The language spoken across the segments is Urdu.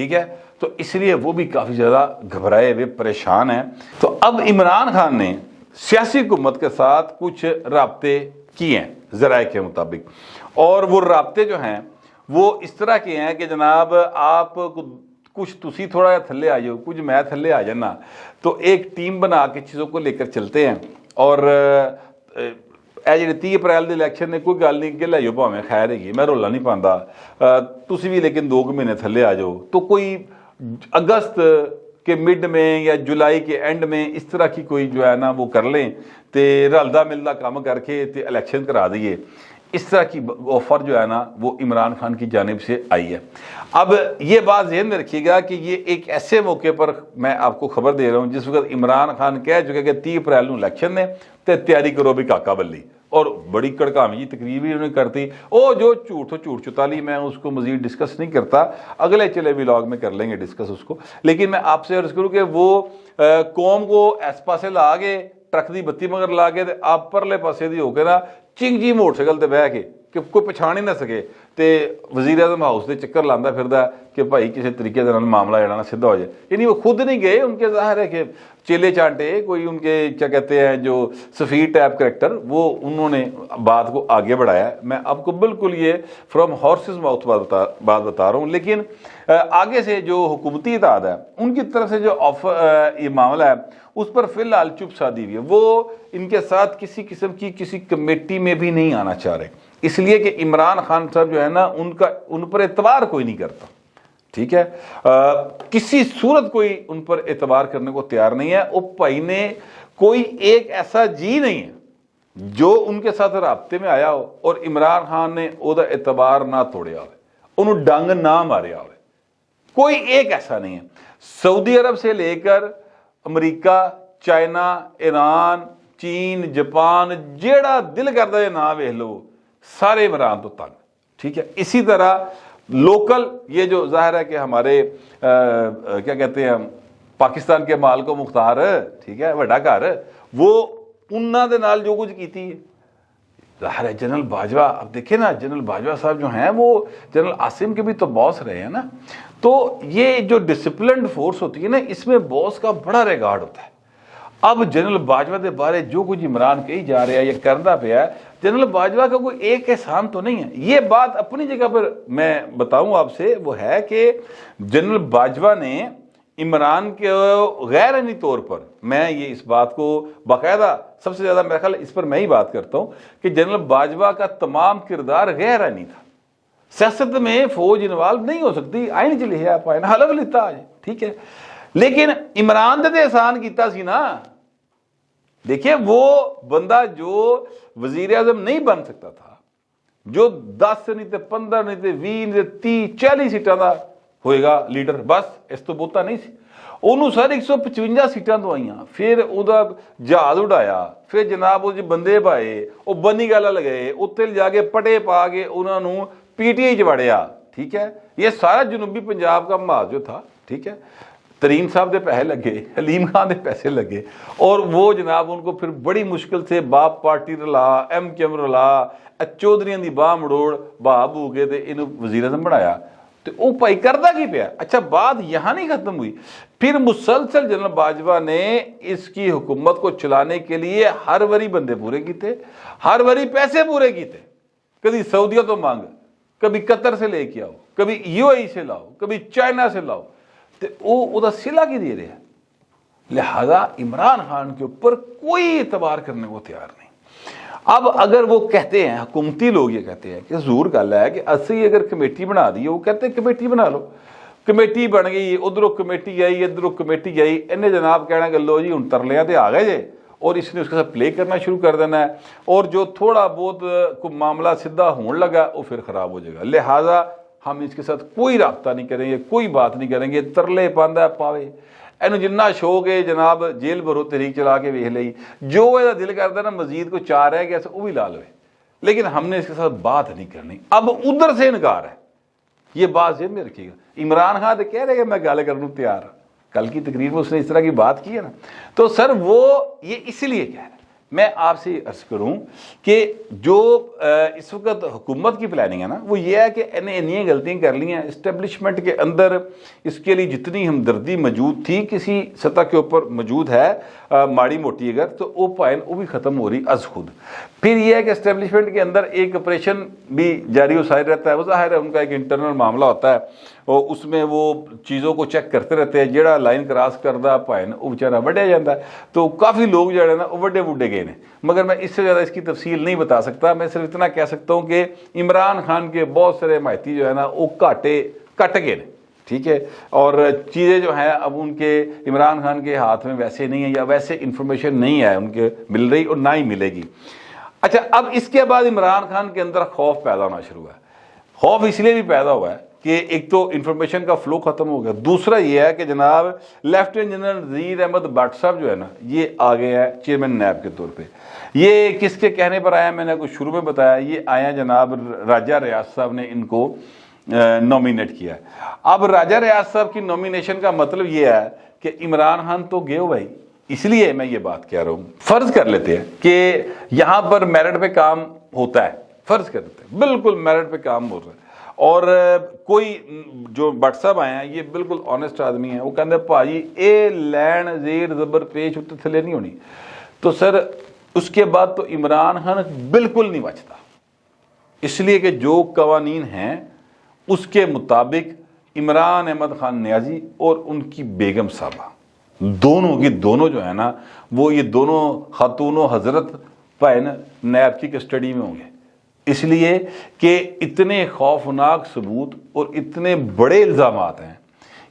ٹھیک ہے، تو اس لیے وہ بھی کافی زیادہ گھبرائے ہوئے پریشان ہیں۔ تو اب عمران خان نے سیاسی حکومت کے ساتھ کچھ رابطے کیے ہیں ذرائع کے مطابق، اور وہ رابطے جو ہیں وہ اس طرح کے ہیں کہ جناب آپ کچھ تسی تھوڑا تھلے آ جاؤ، کچھ میں تھلے آ جانا، تو ایک ٹیم بنا کے چیزوں کو لے کر چلتے ہیں۔ اور اے جڑے 30 اپریل دے الیکشن نے کوئی گل نہیں کہ لے جاؤ بھاویں خیر ہے، میں رولا نہیں پاندا، تسی بھی لیکن 2 مہینے تھلے آ جاؤ، تو کوئی اگست کے مڈ میں یا جولائی کے اینڈ میں اس طرح کی کوئی جو ہے نا وہ کر لیں تے رلدا ملدا کام کر کے تے الیکشن کرا دیے، اس طرح کی آفر جو ہے نا وہ عمران خان کی جانب سے آئی ہے۔ اب یہ بات ذہن میں رکھیے گا کہ یہ ایک ایسے موقع پر میں آپ کو خبر دے رہا ہوں جس وقت عمران خان کہہ چکے کہ 30 اپریل نو الیکشن نے تے تیاری کرو بھی کاکا بلی، اور بڑی کڑکاویں جی تقریر بھی انہوں نے کرتی، او جو جھوٹ چتالی، میں اس کو مزید ڈسکس نہیں کرتا، اگلے چلے ولاگ میں کر لیں گے ڈسکس اس کو، لیکن میں آپ سے عرض کروں کہ وہ قوم کو اس پاسے لا گئے، ٹرک دی بتی مگر لا کے آپ پرلے پاسے دی ہو کے نا چنگ جی موٹر سائیکل تے بہ کے کہ کوئی پچھان ہی نہ سکے تے وزیر اعظم ہاؤس دے چکر لاندا پھردا کہ بھائی کسی طریقے دے نال معاملہ جڑا نا سیدھا ہو جائے، یعنی وہ خود نہیں گئے، ان کے ظاہر ہے کہ چیلے چانٹے کوئی ان کے کیا کہتے ہیں جو سفیر ٹائپ کریکٹر، وہ انہوں نے بات کو آگے بڑھایا۔ میں آپ کو بالکل یہ فرام ہارسز ماؤتھ بات بتا رہا ہوں، لیکن آگے سے جو حکومتی اتحاد ہے ان کی طرف سے جو یہ معاملہ ہے اس پر فی الحال چپ سادھی ہوئی ہے، وہ ان کے ساتھ کسی قسم کی کسی کمیٹی میں بھی نہیں آنا چاہ رہے، اس لیے کہ عمران خان صاحب جو ہے نا ان پر اعتبار کوئی نہیں کرتا، ٹھیک ہے، کسی صورت کوئی ان پر اعتبار کرنے کو تیار نہیں ہے۔ او بھائی نے کوئی ایک ایسا جی نہیں ہے جو ان کے ساتھ رابطے میں آیا ہو اور عمران خان نے او دا اعتبار نہ توڑیا ہوئے، انہوں ڈنگ نہ ماریا ہوئے، کوئی ایک ایسا نہیں ہے۔ سعودی عرب سے لے کر امریکہ، چائنا، ایران، چین، جاپان، جیڑا دل کرتا ہے نہ ویکھ لو، سارے عمران تو تنگ، ٹھیک ہے۔ اسی طرح لوکل یہ جو ظاہر ہے کہ ہمارے کیا کہتے ہیں پاکستان کے مال کو مختار، ٹھیک ہے، وڈا گھر، وہ انہاں دے نال جو کچھ کیتی ہے ظاہر ہے۔ جنرل باجوہ اب دیکھیں نا، جنرل باجوہ صاحب جو ہیں وہ جنرل عاصم کے بھی تو باس رہے ہیں نا، تو یہ جو ڈسپلنڈ فورس ہوتی ہے نا اس میں باس کا بڑا ریگارڈ ہوتا ہے۔ اب جنرل باجوہ دے بارے جو کچھ عمران کہی جا رہا ہے یا کرنا پیا ہے، جنرل باجوہ کا کوئی ایک احسان تو نہیں ہے۔ یہ بات اپنی جگہ پر میں بتاؤں آپ سے وہ ہے کہ جنرل باجوہ نے عمران کے غیر عنی طور پر، میں یہ اس بات کو باقاعدہ سب سے زیادہ میرا خیال اس پر میں ہی بات کرتا ہوں کہ جنرل باجوہ کا تمام کردار غیر عنی تھا۔ سیاست میں فوج انوالو نہیں ہو سکتی، آئین چ لکھا پائے نا الگ لیتا آج، ٹھیک ہے، لیکن عمران دے احسان کیتا سی نا۔ دیکھیں وہ بندہ جو وزیر اعظم نہیں بن سکتا تھا، جو 10 نہیں تے 15 نہیں تے 20 نہیں تے 30 40 سیٹاں دا ہوئے گا لیڈر، بس اس تو بہتا نہیں سی، انہوں سر 155 سیٹاں تو آئیاں، پھر او دا جہاز اڑایا، پھر جناب وہ بندے پائے، وہ بنی گالا لگے، اتنے جا کے پٹے پا کے انہوں نے پی ٹی آئی چ وڑیا، ٹھیک ہے۔ یہ سارا جنوبی پنجاب کا محاذ جو تھا، ٹھیک ہے، ترین صاحب دے پیسے لگے، حلیم خان دے پیسے لگے، اور وہ جناب ان کو پھر بڑی مشکل سے باپ پارٹی رلا، ایم کیو ایم رلا، چودھریاں دی باہ مڑوڑ بہاب ہو کے تے انہوں وزیر اعظم بنایا۔ تو وہ پائی کردہ کی پیا۔ اچھا بات یہاں نہیں ختم ہوئی، پھر مسلسل جنرل باجوہ نے اس کی حکومت کو چلانے کے لیے ہر وری بندے پورے کیتے، ہر وری پیسے پورے کیتے، کبھی سعودیہ تو مانگ، کبھی قطر سے لے کے آؤ، کبھی یو اے ای سے لاؤ، کبھی چائنا سے لاؤ، تو وہ دا سلا کی دے رہے ہیں۔ لہذا عمران خان کے اوپر کوئی اعتبار کرنے کو تیار نہیں۔ اب اگر وہ کہتے ہیں، حکومتی لوگ یہ کہتے ہیں کہ حضور گل ہے کہ اسی اگر کمیٹی بنا دی، وہ کہتے ہیں کمیٹی بنا لو، کمیٹی بن گئی، ادھروں کمیٹی آئی، ادھروں کمیٹی آئی، انہیں جناب کہنا کہ لو جی ہن ترلیاں تے آ گئے جے، اور اس نے اس کے ساتھ پلے کرنا شروع کر دینا ہے، اور جو تھوڑا بہت کوئی معاملہ سدھا ہون لگا وہ پھر خراب ہو جائے گا۔ لہٰذا ہم اس کے ساتھ کوئی رابطہ نہیں کریں گے، کوئی بات نہیں کریں گے، ترلے پاندہ پاوے، اینو جنہ شوق ہے جناب جیل بھرو تحریک چلا کے ویکھ لئی، جو یہ دل کرتا ہے نا مزید کو چار ہے کہ ایسا وہ بھی لا لوے، لیکن ہم نے اس کے ساتھ بات نہیں کرنی۔ اب ادھر سے انکار ہے، یہ بات ذہن میں رکھیے گا۔ عمران خان تو کہہ رہے کہ میں گل کرنے تیار ہوں، کل کی تقریر میں اس نے اس طرح کی بات کی ہے نا، تو سر وہ یہ اس لیے کہہ رہے ہیں میں آپ سے عرض کروں کہ جو اس وقت حکومت کی پلاننگ ہے نا وہ یہ ہے کہ انہیں غلطیاں کر لی ہیں اسٹیبلشمنٹ کے اندر، اس کے لیے جتنی ہمدردی موجود تھی کسی سطح کے اوپر موجود ہے ماڑی موٹی اگر، تو وہ پائن وہ بھی ختم ہو رہی از خود۔ پھر یہ ہے کہ اسٹیبلشمنٹ کے اندر ایک آپریشن بھی جاری و ساری رہتا ہے، وہ ظاہر ہے ان کا ایک انٹرنل معاملہ ہوتا ہے، اور اس میں وہ چیزوں کو چیک کرتے رہتے ہیں، جڑا لائن کراس کردا پائن وہ بیچارہ وڈیا جاتا ہے، تو کافی لوگ جو ہے نا وہ وڈے وڈے گئے ہیں۔ مگر میں اس سے زیادہ اس کی تفصیل نہیں بتا سکتا، میں صرف اتنا کہہ سکتا ہوں کہ عمران خان کے بہت سارے حمایتی جو ہے نا وہ کاٹے کٹ گئے ہیں، ٹھیک ہے، اور چیزیں جو ہیں اب ان کے عمران خان کے ہاتھ میں ویسے نہیں ہیں، یا ویسے انفارمیشن نہیں ہے ان کے مل رہی اور نہ ہی ملے گی۔ اچھا، اب اس کے بعد عمران خان کے اندر خوف پیدا ہونا شروع ہوا ہے۔ خوف اس لیے بھی پیدا ہوا ہے کہ ایک تو انفارمیشن کا فلو ختم ہو گیا، دوسرا یہ ہے کہ جناب لیفٹیننٹ جنرل نذیر احمد بٹ صاحب جو ہے نا یہ آ گئے ہیں چیئرمین نیب کے طور پہ۔ یہ کس کے کہنے پر آیا؟ میں نے کچھ شروع میں بتایا، یہ آیا جناب راجہ ریاض صاحب نے ان کو نومینیٹ کیا ہے۔ اب راجہ ریاض صاحب کی نومینیشن کا مطلب یہ ہے کہ عمران خان تو گئے بھائی، اس لیے میں یہ بات کہہ رہا ہوں۔ فرض کر لیتے ہیں کہ یہاں پر میرٹ پہ کام ہوتا ہے، فرض کر لیتے ہیں بالکل میرٹ پہ کام ہو رہا ہے، اور کوئی جو بٹ صاحب آئے ہیں یہ بالکل آنیسٹ آدمی ہیں، وہ کہتے ہیں بھائی اے لین زیر زبر پیش اتنے تھلے نہیں ہونی، تو سر اس کے بعد تو عمران خان بالکل نہیں بچتا، اس لیے کہ جو قوانین ہیں اس کے مطابق عمران احمد خان نیازی اور ان کی بیگم صاحبہ دونوں جو ہے نا وہ یہ دونوں خاتون و حضرت پائن نیب کی کسٹڈی میں ہوں گے، اس لیے کہ اتنے خوفناک ثبوت اور اتنے بڑے الزامات ہیں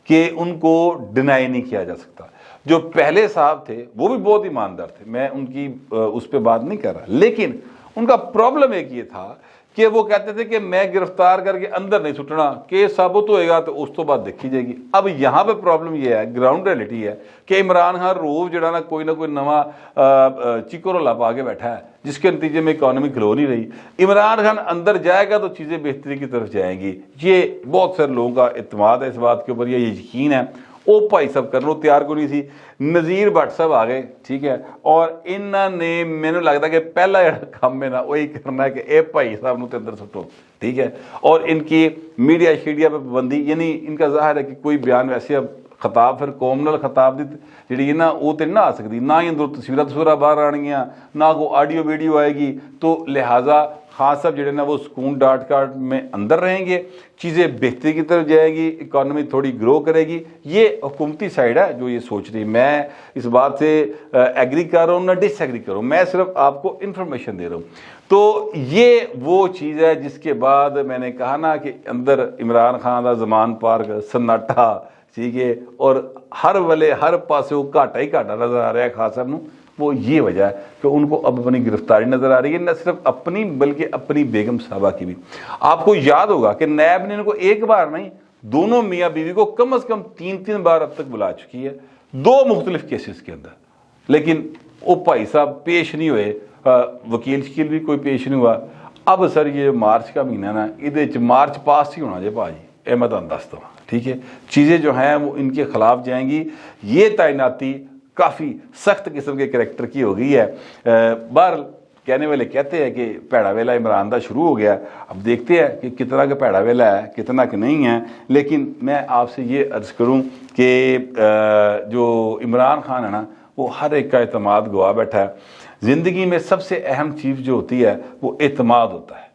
کہ ان کو ڈینائی نہیں کیا جا سکتا۔ جو پہلے صاحب تھے وہ بھی بہت ایماندار تھے، میں ان کی اس پہ بات نہیں کر رہا، لیکن ان کا پرابلم ایک یہ تھا کہ وہ کہتے تھے کہ میں گرفتار کر کے اندر نہیں سٹنا، کیس ثابت ہوئے گا تو اس تو بعد دیکھی جائے گی۔ اب یہاں پہ پرابلم یہ ہے، گراؤنڈ ریئلٹی ہے کہ عمران خان روز جڑا نا کوئی نواں چیکو رولا پا کے بیٹھا ہے، جس کے نتیجے میں اکانومی کھلو نہیں رہی۔ عمران خان اندر جائے گا تو چیزیں بہتری کی طرف جائیں گی، یہ بہت سارے لوگوں کا اعتماد ہے اس بات کے اوپر، یہ یقین ہے۔ او بھائی صاحب کرنو تیار کو نہیں سی، نذیر بٹ صاحب آ گئے، ٹھیک ہے، اور انہوں نے مینوں لگتا کہ پہلا جڑا کام ہے نا وہی کرنا ہے کہ اے بھائی صاحب نو تے اندر سٹو، ٹھیک ہے، اور ان کی میڈیا شیڈیا پہ پابندی، یعنی ان کا ظاہر ہے کہ کوئی بیان ویسے اب خطاب پھر قوم نال خطاب دی جڑی نا وہ تے نہ آ سکتی، نہ ہی اندر تصویراں باہر آنگیاں، نہ کوئی آڈیو ویڈیو آئے گی، تو لہٰذا خان صاحب جڑے نا وہ سکون ڈاٹ کارڈ میں اندر رہیں گے، چیزیں بہتری کی طرف جائیں گی، اکانومی تھوڑی گرو کرے گی۔ یہ حکومتی سائڈ ہے جو یہ سوچ رہی، میں اس بات سے ایگری کر رہا ہوں نہ ڈس ایگری کر رہا ہوں، میں صرف آپ کو انفارمیشن دے رہا ہوں۔ تو یہ وہ چیز ہے جس کے بعد میں نے کہا نا کہ اندر عمران خان کا زمان پارک سناٹا، ٹھیک ہے، اور ہر ویلے ہر پاسے وہ گھاٹا ہی گھاٹا نظر آ رہا ہے خان صاحب نو۔ وہ یہ وجہ ہے کہ ان کو اب اپنی گرفتاری نظر آ رہی ہے، نہ صرف اپنی بلکہ اپنی بیگم صاحبہ کی بھی۔ آپ کو یاد ہوگا کہ نیب نے ان کو ایک بار نہیں، دونوں میاں بیوی کو کم از کم 3 بار اب تک بلا چکی ہے، 2 مختلف کیسز کے اندر، لیکن وہ بھائی صاحب پیش نہیں ہوئے، وکیل شکیل بھی کوئی پیش نہیں ہوا۔ اب سر یہ مارچ کا مہینہ نا، یہ مارچ پاس ہی ہونا جائے بھائی، میں تمہیں دستا ہوں، ٹھیک ہے، چیزیں جو ہیں وہ ان کے خلاف جائیں گی۔ یہ تعیناتی کافی سخت قسم کے کریکٹر کی ہو گئی ہے۔ بہرحال کہنے والے کہتے ہیں کہ پیڑا ویلا عمران دا شروع ہو گیا، اب دیکھتے ہیں کہ کتنا کا پیڑا ویلا ہے کتنا کہ نہیں ہے، لیکن میں آپ سے یہ عرض کروں کہ جو عمران خان ہے نا وہ ہر ایک کا اعتماد گوا بیٹھا ہے۔ زندگی میں سب سے اہم چیز جو ہوتی ہے وہ اعتماد ہوتا ہے۔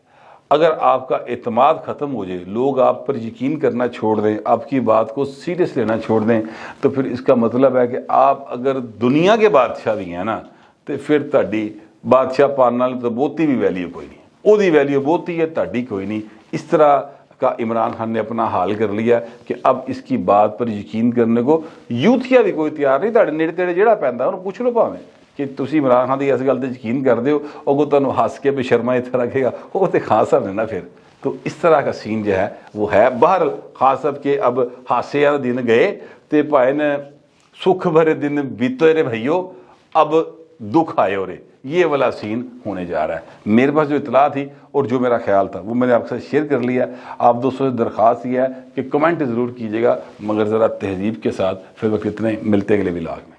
اگر آپ کا اعتماد ختم ہو جائے، لوگ آپ پر یقین کرنا چھوڑ دیں، آپ کی بات کو سیریس لینا چھوڑ دیں، تو پھر اس کا مطلب ہے کہ آپ اگر دنیا کے بادشاہ بھی ہیں نا تو پھر تہاڈی بادشاہ پان نال تو بہتی بھی ویلیو کوئی نہیں، وہ دی ویلیو بہتی ہے، تہاڈی کوئی نہیں۔ اس طرح کا عمران خان نے اپنا حال کر لیا کہ اب اس کی بات پر یقین کرنے کو یوتھیا بھی کوئی تیار نہیں۔ تہاڈے نیڑے تیڑے جہاں پیندا انہوں پوچھ لو بھاویں کہ تسی عمران خان کی اس گل تے یقین کر دیو، اور تمہیں ہس کے بشرما اتنا رکھے گا، وہ تو خان صاحب نے نا۔ پھر تو اس طرح کا سین جو ہے وہ ہے۔ باہر خان صاحب کے اب ہاسے والے دن گئے تے بھائی نے سکھ بھرے دن بیتے رے بھائیو، اب دکھ آئے ہو رہے، یہ والا سین ہونے جا رہا ہے۔ میرے پاس جو اطلاع تھی اور جو میرا خیال تھا وہ میں نے آپ کے ساتھ شیئر کر لیا۔ آپ دوستوں سے درخواست یہ ہے کہ کمنٹ ضرور کیجیے گا، مگر ذرا تہذیب کے ساتھ۔ پھر وقت اتنے ملتے اگلے ولاگ میں۔